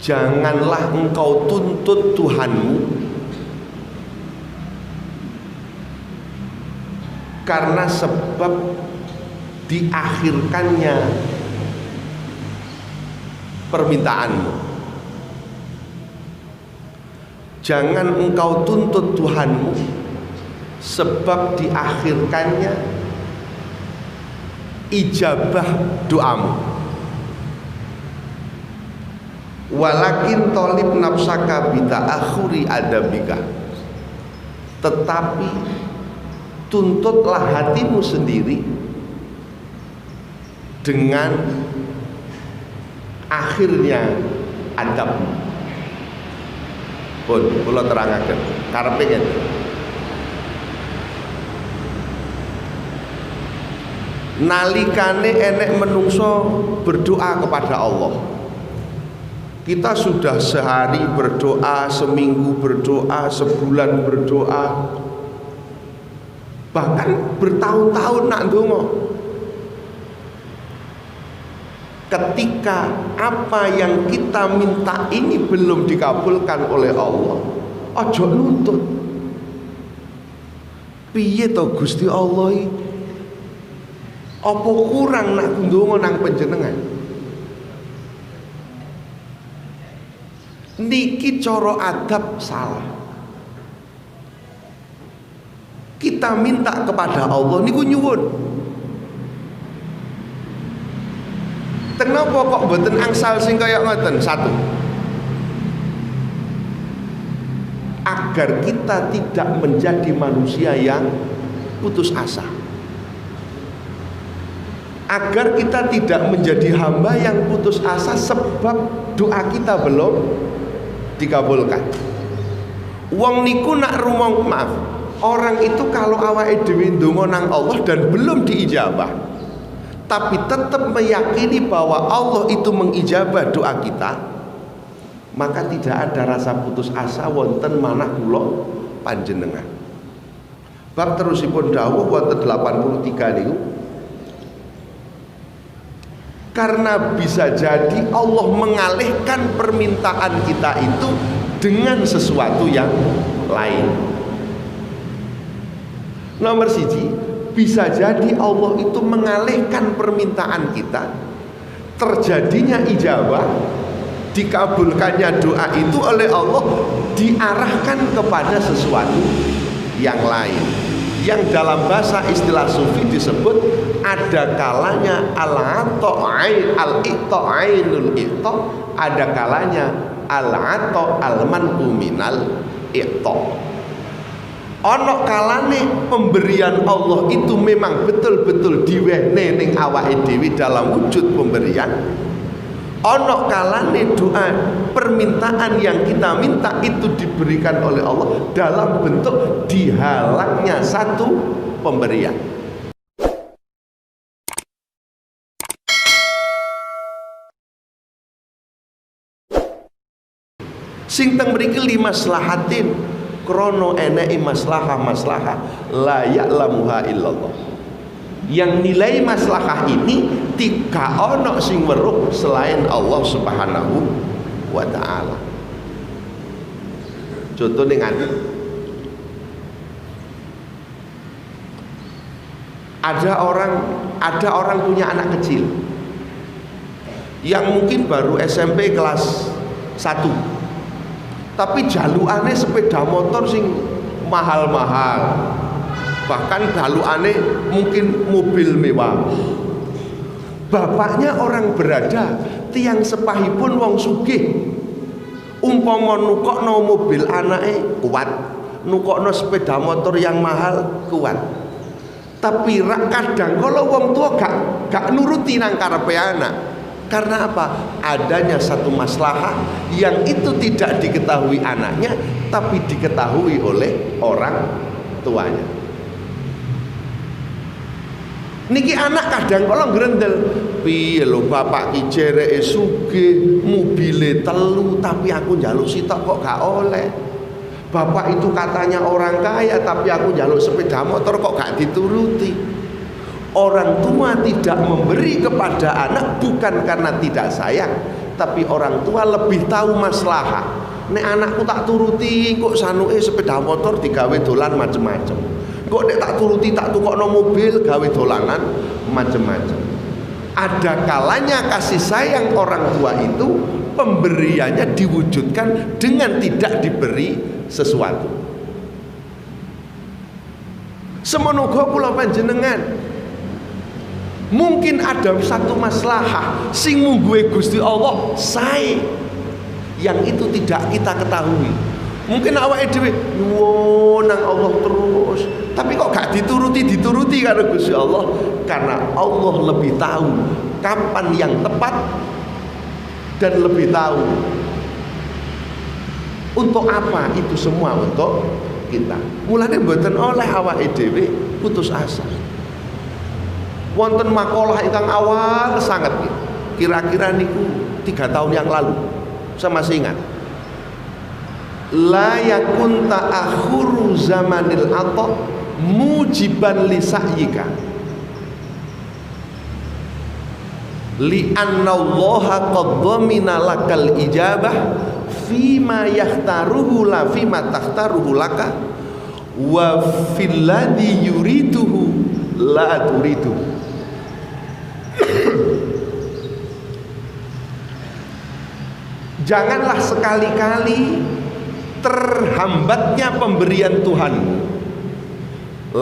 Janganlah engkau tuntut Tuhanmu karena sebab diakhirkannya permintaanmu. Jangan engkau tuntut Tuhanmu sebab diakhirkannya ijabah doamu. Walakin tolib nafsaka bita'akhuri adabika, tetapi tuntutlah hatimu sendiri dengan akhirnya adabmu. Pun kula terangaken karepe ngene. Nalikane enek menungso berdoa kepada Allah, kita sudah sehari berdoa, seminggu berdoa, sebulan berdoa, bahkan bertahun-tahun nak ndonga. Ketika apa yang kita minta ini belum dikabulkan oleh Allah, ojo nuntut. Piye to Gusti Allah iki? Apa kurang nak ndonga nang panjenengan? Niki cara adab salah. Kita minta kepada Allah niku nyuwun. Kenapa kok mboten angsal sing kaya ngoten? Satu, agar kita tidak menjadi manusia yang putus asa, agar kita tidak menjadi hamba yang putus asa sebab doa kita belum dikabulkan. Wong niku nak rumong, maaf, orang itu kalau awake dhewe ndonga nang Allah dan belum diijabah, tapi tetap meyakini bahwa Allah itu mengijabah doa kita, maka tidak ada rasa putus asa wonten manah kula panjenengan. Bab terusipun dawuh wonten 83 niku, karena bisa jadi Allah mengalihkan permintaan kita itu dengan sesuatu yang lain. Nomor siji, bisa jadi Allah itu mengalihkan permintaan kita, terjadinya ijabah, dikabulkannya doa itu oleh Allah, diarahkan kepada sesuatu yang lain, yang dalam bahasa istilah sufi disebut ada kalanya al-ata'ain al-ikta'ainul ikta', ada kalanya al-ata' al-man'u minal ikta'. Ono kalane pemberian Allah itu memang betul-betul diwehne ning awake dhewe dalam wujud pemberian. Ono kalane doa permintaan yang kita minta itu diberikan oleh Allah dalam bentuk dihalangnya satu pemberian. Sing teng mriki limaslahatin, krono eneki maslahah la ya'lamuha illallah. Yang nilai maslahah ini tiga ono sing weruh selain Allah Subhanahu wa ta'ala. Contohnya ngene, ada orang punya anak kecil yang mungkin baru SMP kelas 1, tapi jalukane sepeda motor sing mahal-mahal, bahkan jalukane mungkin mobil mewah. Bapaknya orang berada, tiang sepahipun wong sugih, umpama nukokno mobil anake kuat, nukokno sepeda motor yang mahal kuat. Tapi kadang kalau wong tua gak nuruti nang karepe anak. Karena apa? Adanya satu maslahah yang itu tidak diketahui anaknya, tapi diketahui oleh orang tuanya. Niki anak kadang kalau ngrendel, piye lho bapak ki jereke sugih, mobile telu, tapi aku njaluk sitok kok gak oleh. Bapak itu katanya orang kaya, tapi aku jaluk sepeda motor kok gak dituruti. Orang tua tidak memberi kepada anak bukan karena tidak sayang, tapi orang tua lebih tahu maslahah. Nek anakku tak turuti, kok sanuke sepeda motor digawe dolan macem-macem. Kok nek tak turuti tak tukokno mobil gawe dolanan macem-macem. Ada kalanya kasih sayang orang tua itu pemberiannya diwujudkan dengan tidak diberi sesuatu. Semono kula panjenengan, mungkin ada satu maslahah sing mungguhe Gusti Allah sae yang itu tidak kita ketahui. Mungkin awake dhewe nyuwun nang Allah terus, tapi kok gak dituruti karo Gusti Allah, karena Allah lebih tahu kapan yang tepat dan lebih tahu untuk apa itu semua untuk kita. Mulane mboten oleh awake dhewe putus asa. Wonten makalah ingkang awal sangat, kira-kira niku 3 tahun yang lalu, saya masih ingat. La yakun ta'akhuru zamanil ata mujiban li sa'yika li anna Allah qad dhamina lakal ijabah fima yahtaruhu la fima takhtaruhu laka wa fil ladzi yuriduhu la turidu. Janganlah sekali-kali terhambatnya pemberian Tuhanmu.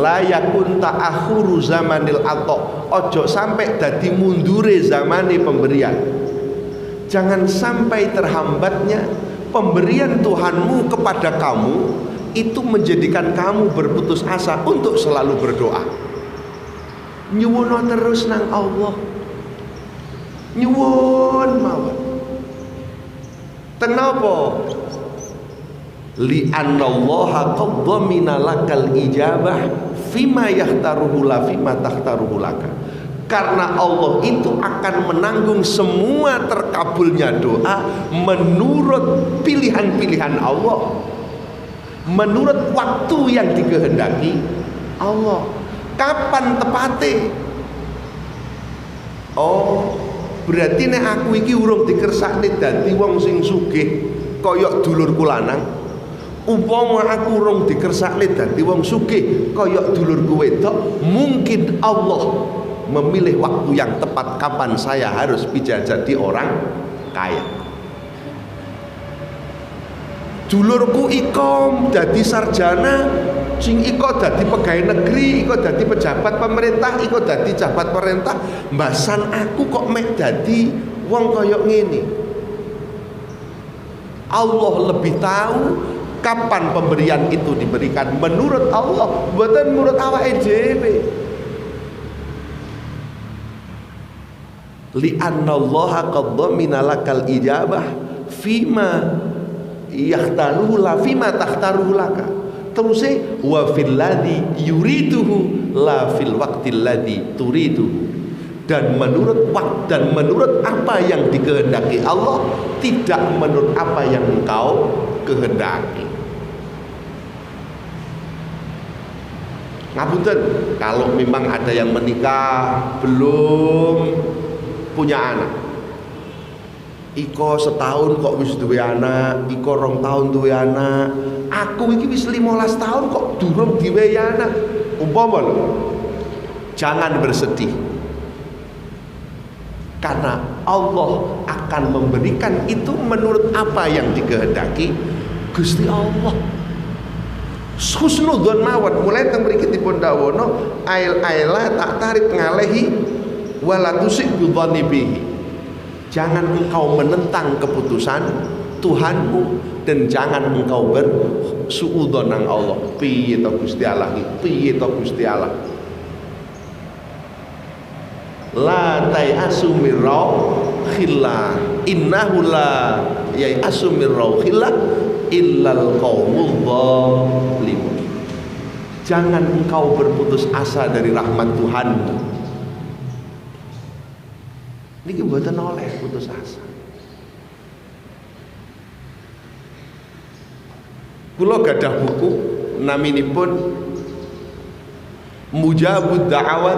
La yakun ta'akhuru zamanil ata, ojo sampai dadi mundure zamane pemberian. Jangan sampai terhambatnya pemberian Tuhanmu kepada kamu itu menjadikan kamu berputus asa untuk selalu berdoa. Nyuwun terus nang Allah, nyuwun mawon. Kenapa? Li annallaha qad dhamina lakal ijabah fima yahtaruhu la fima takhtaruhu laka. Karena Allah itu akan menanggung semua terkabulnya doa menurut pilihan-pilihan Allah, menurut waktu yang dikehendaki Allah. Kapan tepate? Oh, berarti nek aku iki urung dikersakne dadi wong sing sugih kaya dulurku lanang. Umpama aku urung dikersakne dadi wong sugih kaya dulurku wedok, mungkin Allah memilih waktu yang tepat kapan saya harus bisa jadi orang kaya. Dulurku ikom dadi sarjana, sing iko dadi pegawai negeri, iko dadi pejabat pemerintah, iko dadi jabat pemerintah, mbasan aku kok mek dadi wong kaya ngene. Allah lebih tahu kapan pemberian itu diberikan menurut Allah, bukan menurut awake dhewe. Li annallaha qad dhamina lakal ijabah fima yahtaruhu la fima takhtaruhu laka. Terus wa fil ladzi yuriduhu la fil waqtil ladzi turiduhu. Dan menurut waktu dan menurut apa yang dikehendaki Allah, tidak menurut apa yang engkau kehendaki. Ngapunten, kalau memang ada yang menikah belum punya anak, iko setahun kok wis duwe anak, iko 2 tahun duwe anak, aku iki wis 15 tahun kok durung duwe anak, umpama lho, jangan bersedih, karena Allah akan memberikan itu menurut apa yang dikehendaki Gusti Allah. Husnudzon mawon, mulai teng mriki dipun dawono aila tak tarik ngalehi wala tusik bidzanni bihi. Jangan engkau menentang keputusan Tuhanmu dan jangan engkau bersuudzon nang Allah. Piye to Gusti Allah iki? Piye to Gusti Allah? La tayasu mir rauhillah innahu la yayasu mir rauhillah illal qaumul dhalimun. Jangan engkau berputus asa dari rahmat Tuhanmu. Niki mboten oleh putus asa. Kula gadah buku naminipun Mujabud Da'awat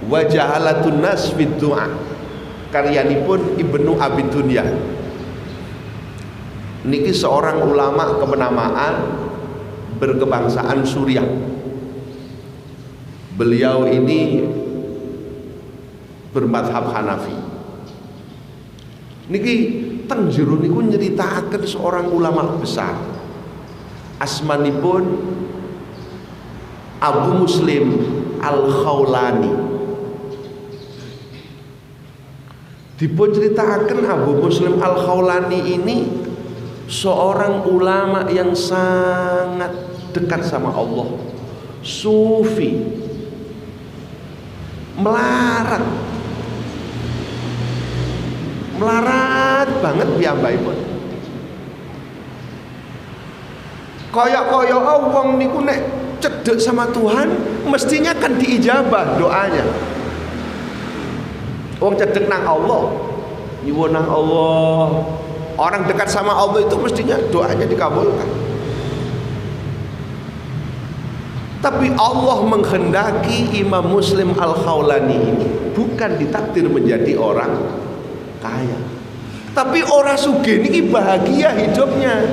wa Jahalatun Nas fid Du'a, karyanipun Ibnu Abi Dunya. Niki seorang ulama kemenamaan berkebangsaan Suriah. Beliau ini bermadhab Hanafi. Niki teng jero niku nyeritakaken seorang ulama besar. Asmanipun Abu Muslim Al-Khawlani. Dipun ceritakan Abu Muslim Al-Khawlani ini seorang ulama yang sangat dekat sama Allah, sufi, melarat banget piyambakipun. Kaya-kaya wong niku nek cedek sama Tuhan mestinya kan diijabah doanya. Wong cedek nang Allah, nyuwun nang Allah, orang dekat sama Allah itu mestinya doanya dikabulkan. Tapi Allah menghendaki Imam Muslim Al-Khawlani ini bukan ditakdir menjadi orang kaya, tapi orang sugih niki bahagia hidupnya.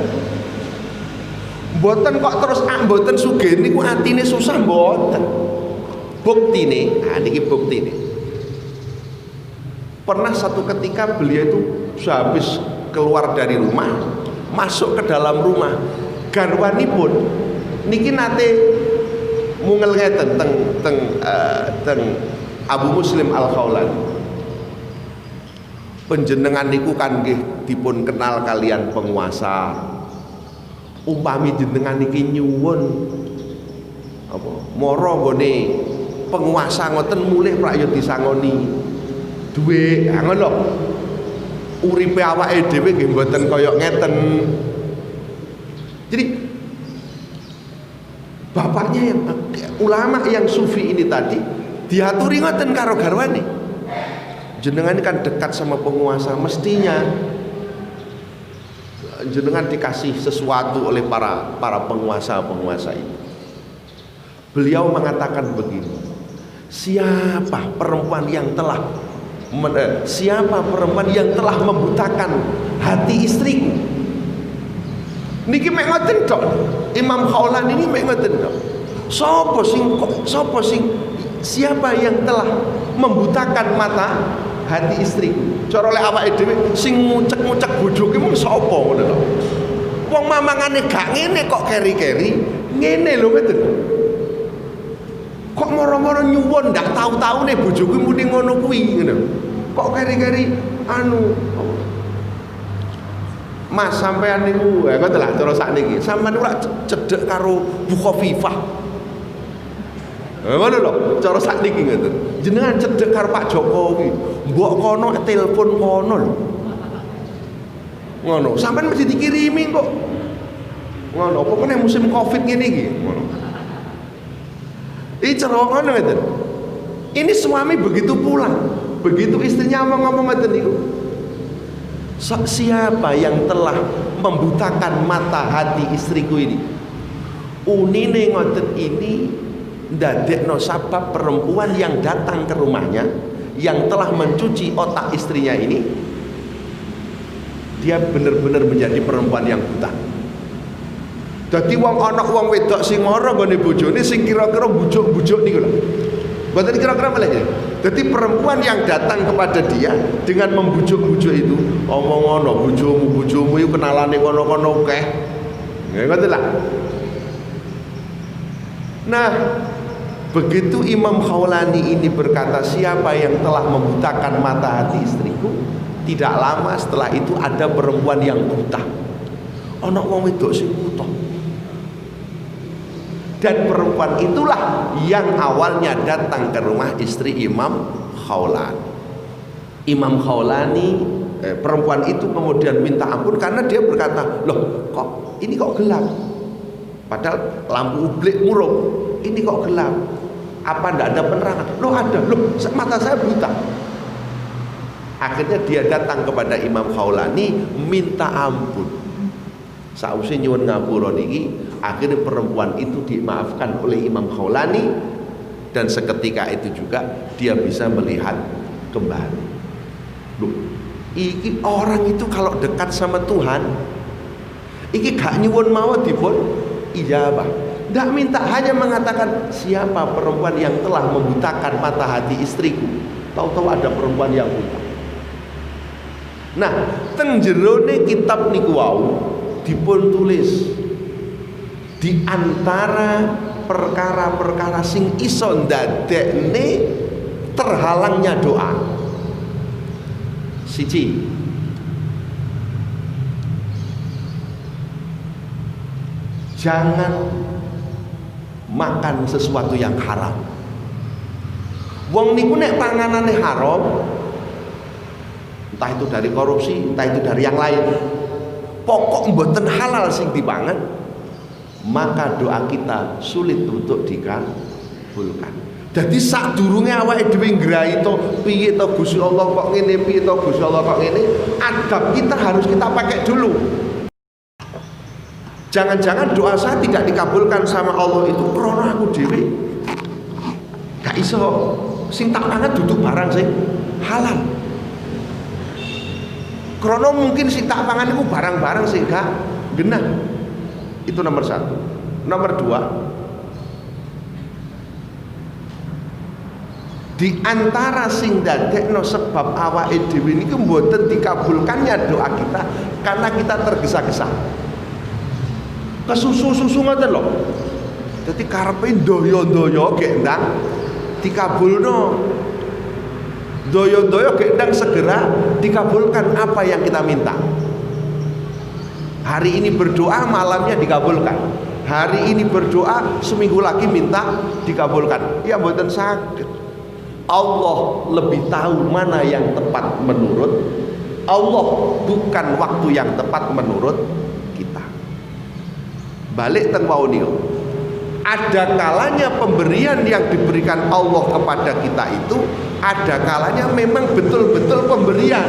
Mboten kok terus mboten sugih niku atine susah mboten. Buktine, niki buktine. Pernah satu ketika beliau itu sehabis keluar dari rumah, masuk ke dalam rumah, garwanipun niki nate mungel ngeten teng Abu Muslim Al-Khawlani. Panjenengan niku kan nggih dipun kenal kalian penguasa. Umpami jenengan niki nyuwun apa mara nggone penguasa ngoten mulih rakyat disangoni duwe ngono lho. Uripe awake dhewe nggih mboten kaya ngeten. Jadi bapaknya yang ulama yang sufi ini tadi diaturi ngoten karo garwane. Jenengan kan dekat sama penguasa, mestinya jenengan dikasih sesuatu oleh para penguasa itu. Beliau mengatakan begini, siapa perempuan yang telah membutakan hati istriku? Niki mek ngoten tok. Imam Khawlani ini mek ngoten tok. Siapa yang telah membutakan mata hati istriku? Cara oleh awake dhewe sing ngucek-ngucek bojoke mung sapa ngono lho. Wong mamangane gak ngene kok keri-keri, ngene lho ngoten. Kok moro-moro nyuwun ndak tahu-taune bojoku muni ngono kuwi ngono. Kok keri-keri anu Mas sampean niku ngoten lah cara sakniki. Sampeyan ora cedhek karo Bu Khofifah. Ngono lho, cara sakniki ngoten. Jenengan cedhek karo Pak Jokowi, mbok kono telepon kono lho. Ngono, sampean mesti dikirimi kok. Ngono, apa meneh musim Covid ngene iki, ngono. Iki cara ngono ngoten. Ini suami begitu pulang, begitu istrinya ngomong ngoten niku. Siapa yang telah membutakan mata hati istriku ini? Unine ngoten ini ndadekno sabab perempuan yang datang ke rumahnya yang telah mencuci otak istrinya ini, dia benar-benar menjadi perempuan yang buta. Dadi wong ana wong wedok sing mara nggone bojone sing kira-kira bujuk-bujuk niku lho. Mboten kira-kira malah ya. Dadi perempuan yang datang kepada dia dengan membujuk-bujuk itu, omong ngono bojomu iku kenalane kono-kono akeh. Ngoten lah. Nah, begitu Imam Khawlani ini berkata siapa yang telah membutakan mata hati istriku, tidak lama setelah itu ada perempuan yang buta. Ana wong wedok sing buta. Dan perempuan itulah yang awalnya datang ke rumah istri Imam Khawlani. Imam Khawlani, perempuan itu kemudian minta ampun karena dia berkata, loh kok ini kok gelap? Padahal lampu ublik murung, ini kok gelap? Apa ndak ada penerangan? Loh ada, loh mata saya buta. Akhirnya dia datang kepada Imam Khawlani minta ampun. Sausé nyuwun ngapura niki, akhirnya perempuan itu dimaafkan oleh Imam Khawlani, dan seketika itu juga dia bisa melihat kembali. Loh, iki orang itu kalau dekat sama Tuhan, iki gak nyuwun mawon dipun ijabah. Ndak minta, hanya mengatakan siapa perempuan yang telah membutakan mata hati istriku. Tahu-tahu ada perempuan yang buta. Nah, teng jerone kitab niku wau dipun tulis di antara perkara-perkara sing iso ndadekne terhalangnya doa. Siji, jangan makan sesuatu yang haram. Wong niku nek panganane haram, entah itu dari korupsi, entah itu dari yang lain, pokok mboten halal sing dipangan, maka doa kita sulit untuk dikabulkan. Jadi sadurunge awake dhewe nggrahi to piye to Gusti Allah kok ngene, piye to Gusti Allah kok ngene, adab kita harus kita pakai dulu. Jangan-jangan doa saya tidak dikabulkan sama Allah itu krono aku dhewe gak iso sing tak pangan duduk barang sing halal. Krono mungkin sing tak pangan itu barang-barang sing gak genah. Itu nomor satu. Nomor dua, di antara sing dadekno sebab awake dhewe niku mboten dikabulkannya doa kita karena kita tergesa-gesa. Kesusu-susu ngoten lho. Dadi karepe ndoyo-ndoyo gek ndang dikabulno. Doyo-doyo gek ndang segera dikabulkan apa yang kita minta. Hari ini berdoa malamnya dikabulkan. Hari ini berdoa seminggu lagi minta dikabulkan. Ya mboten saged. Allah lebih tahu mana yang tepat menurut Allah, bukan waktu yang tepat menurut kita. Balik teng wau niku. Ada kalanya pemberian yang diberikan Allah kepada kita itu, ada kalanya memang betul-betul pemberian.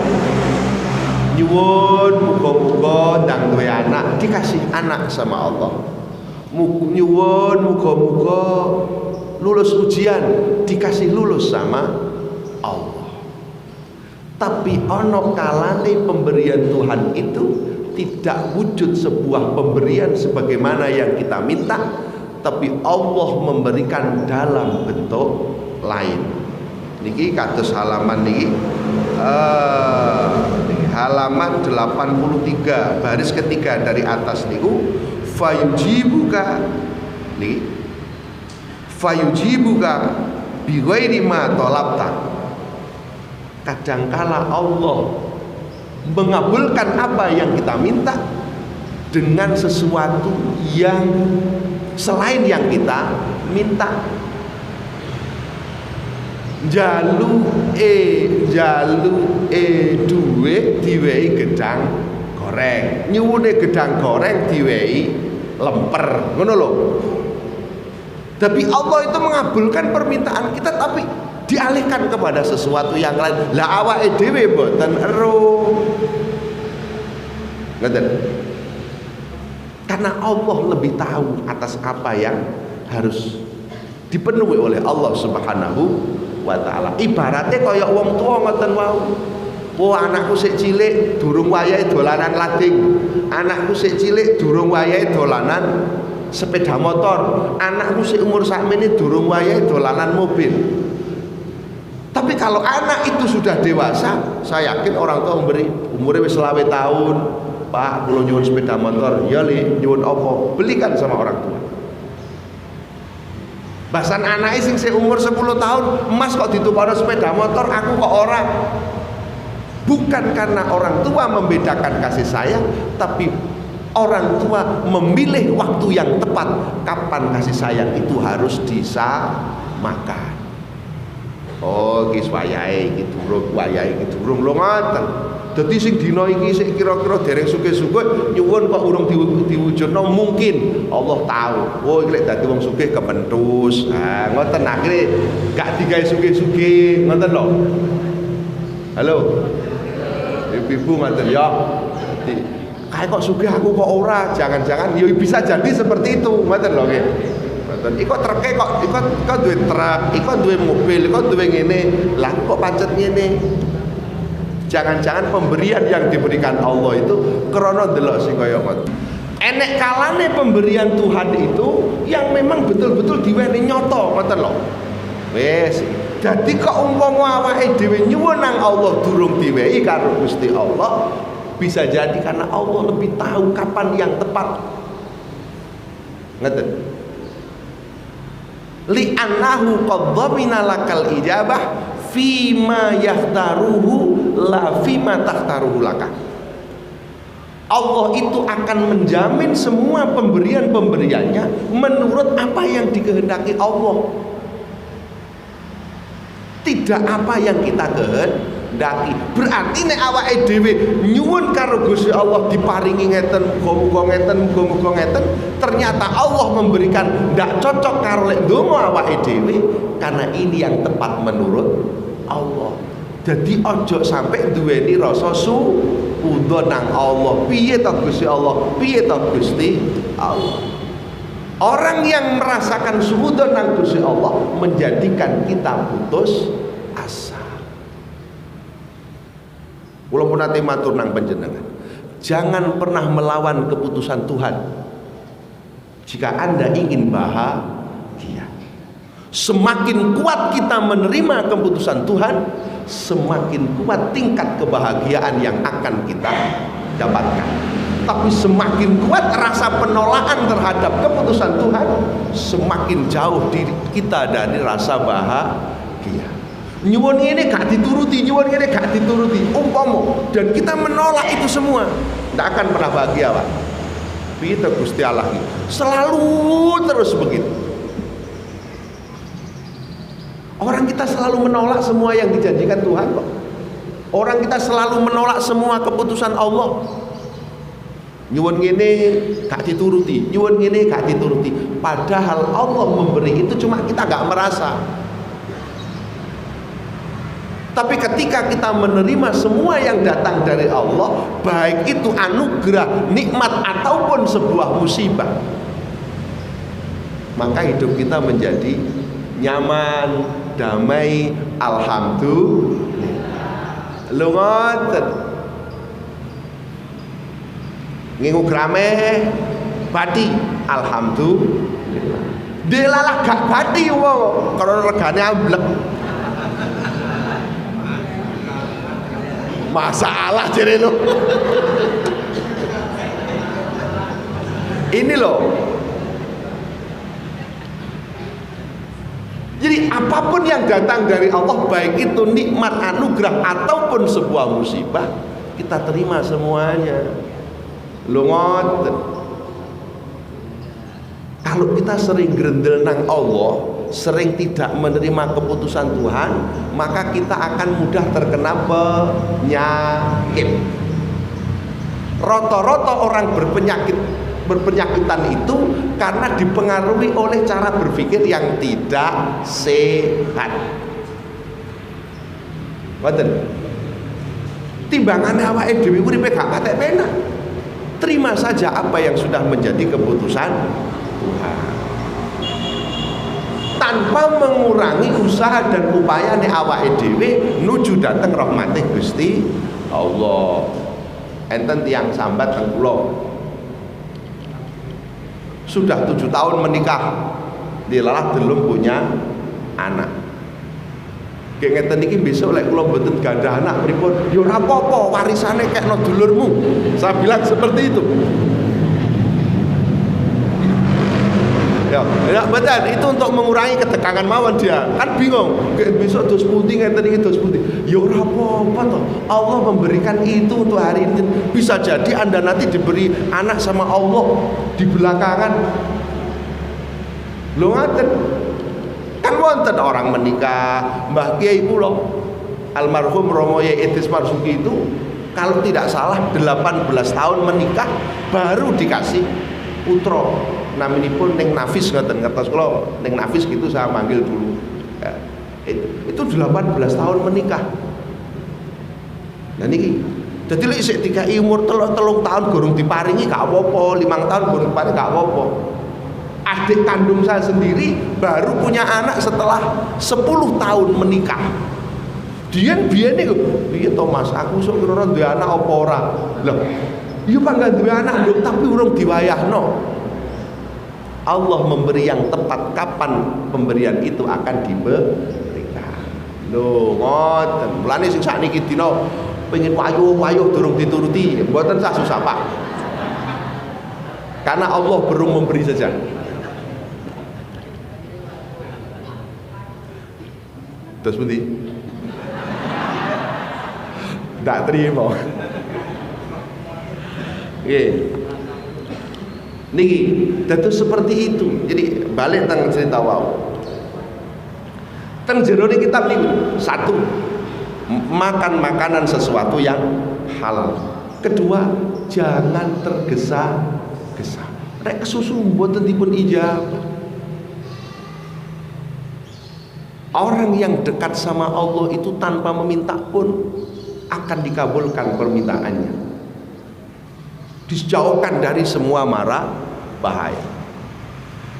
Nyuwun muga-muga ndang duwe anak dikasih anak sama Allah. Nyuwun muga-muga lulus ujian dikasih lulus sama Allah. Tapi ono kalane pemberian Tuhan itu tidak wujud sebuah pemberian sebagaimana yang kita minta, tapi Allah memberikan dalam bentuk lain. Niki kados halaman niki halaman 83 baris ketiga dari atas niku, fayujibuka niki fayujibuka bi ghairi ma talabta. Kadangkala Allah mengabulkan apa yang kita minta dengan sesuatu yang selain yang kita minta. Jalu duwe diwehi gedang goreng, nyuwune gedang goreng diwehi lemper, ngono lho. Tapi Allah itu mengabulkan permintaan kita, tapi dialihkan kepada sesuatu yang lain. Lah awake dhewe mboten ero. Ngoten. Karena Allah lebih tahu atas apa yang harus dipenuhi oleh Allah Subhanahu wa taala. Ibaratnya kaya wong tua ngoten wau. Wah, anakku sik cilik durung wayahe dolanan lading. Anakku sik cilik durung wayahe dolanan sepeda motor. Anakku sik umur sakmene durung wayahe dolanan mobil. Tapi kalau anak itu sudah dewasa, saya yakin orang tua memberi, umurnya wis 20 tahun, Pak, kula nyuwun sepeda motor. Ya li, nyuwun apa? Belikan sama orang tua. Bahasan anaknya sing umur 10 tahun, Mas kok ditukokno sepeda motor, aku kok ora. Bukan karena orang tua membedakan kasih sayang, tapi orang tua memilih waktu yang tepat kapan kasih sayang itu harus disamakan. Oh, iki wayahe iki durung, wayahe iki durung lho ngoten. Dadi sing dina iki sik kira-kira dereng sugih-sugih nyuwun kok urung diwujudno, mungkin Allah tahu. Oh, iki lek dadi wong sugih kepentus. Nah, ngoten akhire gak digawe sugih-sugih, ngoten lho. Halo. Ibu-ibu ngoten ya. Dadi kayak kok sugih aku kok ora, jangan-jangan ya bisa jadi seperti itu, ngoten lho nggih. Ngoten. Iko treke kok iko duwe truk, iko duwe mobil, iko duwe ngene, lah kok pancet ngene. Jangan-jangan pemberian yang diberikan Allah itu krana delok sing kaya ngoten. Enek kalane pemberian Tuhan itu yang memang betul-betul diweni nyoto, ngoten lho. Wes, dadi kok umpama awake dhewe nyuwun nang Allah durung diwehi karo Gusti Allah, bisa jadi karena Allah lebih tahu kapan yang tepat. Ngeten. Li annahu qad dhamina lakal ijabah fima yahtaruhu la fima tahtaruhu laka. Allah itu akan menjamin semua pemberian-pemberiannya menurut apa yang dikehendaki Allah, tidak apa yang kita kehendaki. Berarti nek awake dhewe nyuwun karo Gusti Allah diparingi ngeten, muga-muga ngeten, muga-muga ngeten, ternyata Allah memberikan ndak cocok karo lek ndonga awake dhewe, karena ini yang tepat menurut Allah. Jadi ojo sampai duweni rasa suudzon nang Allah. Piye to Gusti Allah? Piye to Gusti Allah? Orang yang merasakan suudzon nang Gusti Allah menjadikan kita putus asa. Kula pun nate matur nang panjenengan, jangan pernah melawan keputusan Tuhan. Jika Anda ingin bahagia, semakin kuat kita menerima keputusan Tuhan, semakin kuat tingkat kebahagiaan yang akan kita dapatkan. Tapi semakin kuat rasa penolakan terhadap keputusan Tuhan, semakin jauh diri kita dari rasa bahagia. Nyuwun ini gak dituruti, nyuwun ini gak dituruti, umpama dan kita menolak itu semua, tidak akan pernah bahagia, Pak. Kita Gusti Allah selalu terus begitu. Orang kita selalu menolak semua yang dijanjikan Tuhan kok. Orang kita selalu menolak semua keputusan Allah. Nyuwun ngene gak dituruti, nyuwun ngene gak dituruti. Padahal Allah memberi itu cuma kita gak merasa. Tapi ketika kita menerima semua yang datang dari Allah, baik itu anugerah, nikmat ataupun sebuah musibah, maka hidup kita menjadi nyaman, damai, alhamdulillah. Lho ngoten. Ngingu grame badi, alhamdulillah. Delalah gak badi wong, karena regane amblek. Masalah jere lo. Ini loh. Jadi apapun yang datang dari Allah, baik itu nikmat, anugerah ataupun sebuah musibah, kita terima semuanya. Lo ngoten. Kalau kita sering grendel nang Allah, sering tidak menerima keputusan Tuhan, maka kita akan mudah terkena penyakit. Rata-rata orang berpenyakitan itu karena dipengaruhi oleh cara berpikir yang tidak sehat. Ngoten. Timbangane awake dhewe uripe gak patek penak. Terima saja apa yang sudah menjadi keputusan Tuhan, tanpa mengurangi usaha dan upaya nek awake dhewe nuju dateng rahmate Gusti Allah. Enten tiyang sambat teng kula sudah 7 tahun menikah, dilalah belum punya anak. Kayak ngeten iki besok lek kula mboten gadah anak pripun? Ya ora apa-apa, warisane kekno dulurmu. Saya bilang seperti itu. Ya betul, itu untuk mengurangi ketegangan mawon dia. Kan bingung, besok dos pundi ngeten iki dos pundi. Ya ora apa-apa toh. Allah memberikan itu untuk hari ini. Bisa jadi Anda nanti diberi anak sama Allah di belakangan. Lho ngaten. Kan wonten orang menikah, Mbah Kiai kula almarhum Romo Yai Idris Marzuki itu kalau tidak salah 18 tahun menikah baru dikasih putra. Naminipun Neng Nafis, ngoten ngertos kula Neng Nafis gitu saya manggil dulu ya, itu 18 tahun menikah. Nah niki Jadi lek sik dikai umur telung tahun gorong diparingi gak apa-apa, 5 tahun gorong diparingi gak apa-apa. Adik kandung saya sendiri baru punya anak setelah 10 tahun menikah. Biyen niku, piye to Mas, aku sok kira duwe anak apa ora? Loh, iya pangga duwe anak nduk tapi urung diwayahno. Allah memberi yang tepat kapan pemberian itu akan diberikan. Lho, ngoten. Mulane sing sakniki dina pengen wayuh durung dituruti, mboten sah susah Pak. Karena Allah belum memberi saja. Terus pundi? Ndak terima. Nggih. Niki, dados seperti itu. Jadi balik teng cerita wau. Teng jero kitab niku, satu, makan makanan sesuatu yang halal. Kedua, jangan tergesa-gesa. Rek susu mboten dipun ijabah. Orang yang dekat sama Allah itu tanpa meminta pun akan dikabulkan permintaannya. Dijauhkan dari semua mara bahaya.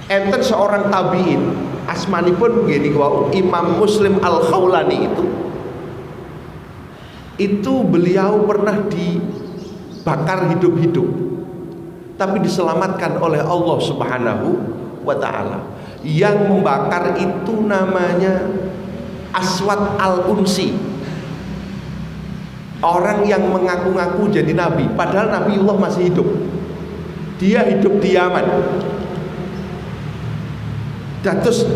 Enten seorang tabi'in, asmanipun gini wau Imam Muslim Al-Khawlani itu beliau pernah dibakar hidup-hidup, tapi diselamatkan oleh Allah Subhanahu wa ta'ala. Yang membakar itu namanya Aswad Al-Unsi, orang yang mengaku-ngaku jadi nabi padahal Nabiullah masih hidup. Dia hidup di Yaman. Terus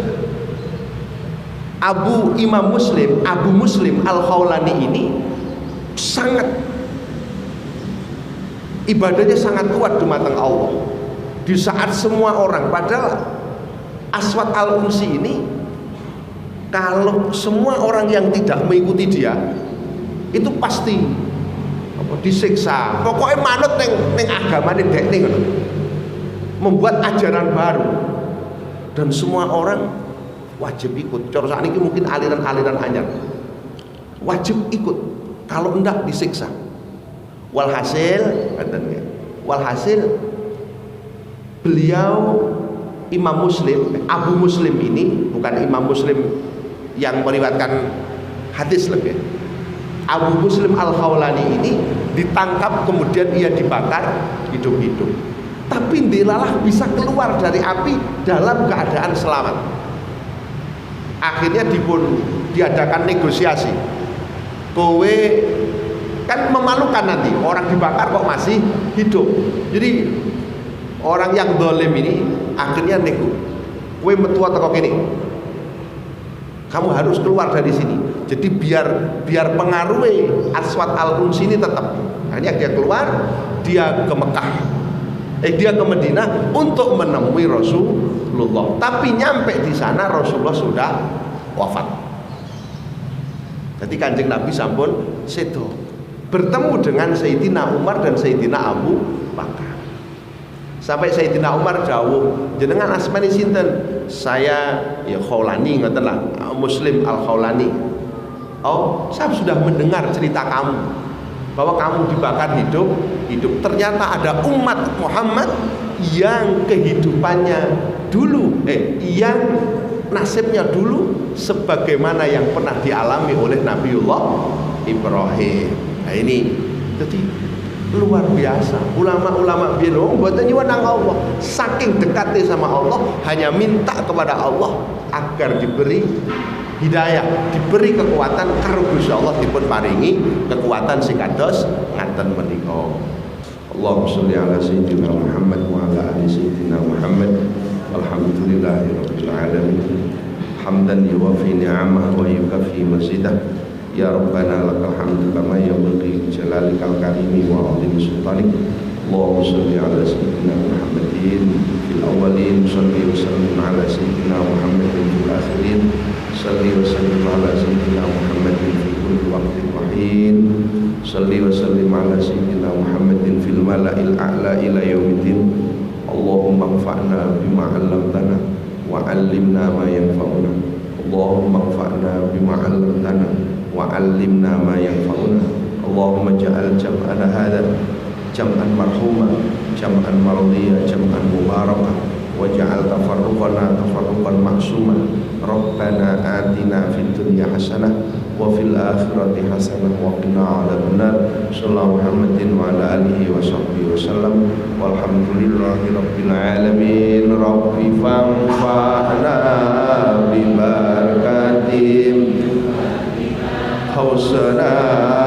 Abu Muslim Al-Khawlani ini sangat ibadahnya sangat kuat di mata Allah. Di saat semua orang, padahal Aswad Al-Unsi ini kalau semua orang yang tidak mengikuti dia itu pasti disiksa. Pokoknya manut neng agamane dek ning membuat ajaran baru dan semua orang wajib ikut. Cara sakniki mungkin aliran-aliran anyar wajib ikut, kalau enggak disiksa. Walhasil beliau Imam Muslim, Abu Muslim ini bukan Imam Muslim yang meriwayatkan hadis lebih. Abu Muslim Al-Khawlani ini ditangkap kemudian ia dibakar hidup-hidup. Tapi dilalah bisa keluar dari api dalam keadaan selamat. Akhirnya diadakan negosiasi. Kowe kan memalukan nanti orang dibakar kok masih hidup. Jadi orang yang dolim ini akhirnya nego, kowe metu teko kene, kamu harus keluar dari sini. Jadi biar pengaruhi Aswad Al-Unsi ini tetap. Akhirnya dia keluar, dia ke Mekah, dia ke Madinah untuk menemui Rasulullah. Tapi nyampe di sana Rasulullah sudah wafat. Jadi Kanjeng Nabi sampun sedo, bertemu dengan Sayyidina Umar dan Sayyidina Abu Bakar. Sampai Sayyidina Umar dawuh, jenengan asmane sinten? Saya ya Khawlani, ngoten lah, Muslim Al-Khawlani. Oh, saya sudah mendengar cerita kamu bahwa kamu dibakar hidup. Ternyata ada umat Muhammad yang kehidupannya dulu yang nasibnya dulu sebagaimana yang pernah dialami oleh Nabiullah Ibrahim. Nah ini jadi luar biasa. Ulama-ulama biyen mboten nyuwun nang Allah, saking dekatnya sama Allah hanya minta kepada Allah agar diberi hidayah, diberi kekuatan, karo Gusti Allah dipun paringi kekuatan sing kados ngaten menika. Allahumma sholli ala sayyidina Muhammad wa ala ali sayyidina Muhammad. Alhamdulillahirabbil alamin. Hamdan yuwafi ni'amahu wa yukafi mazidah. Ya Rabbana lakal hamdu kama yanbaghi jalalikal karimi wa 'azimi sultanik. Allahumma shalli ala sayyidina Muhammadin fil awwalin, shalli wa sallim ala sayyidina Muhammadin fil akhirin, shalli wa sallim ala sayyidina Muhammadin fi kulli waqtin wa hin, shalli wa sallim ala sayyidina Muhammadin fil mala'il a'la ila yaumiddin. Allahumma anfa'na bima 'allamtana wa 'allimna ma yanfa'una. Allahumma anfa'na bima 'allamtana wa 'allimna ma yanfa'una. Allahumma ja'al jam'ana hadha jam'an marhuma, jam'an mardiya, jam'an mubarakah, waj'al tafarruqan maksuma. Rabbana atina fid dunya hasanah wa fil akhirati hasanah wa qina adzabannar. Sallallahu Muhammadin wa ala alihi wa sahbihi wasallam. Walhamdulillahi rabbil alamin. Rabbi fanfa'na bi barakatim hausana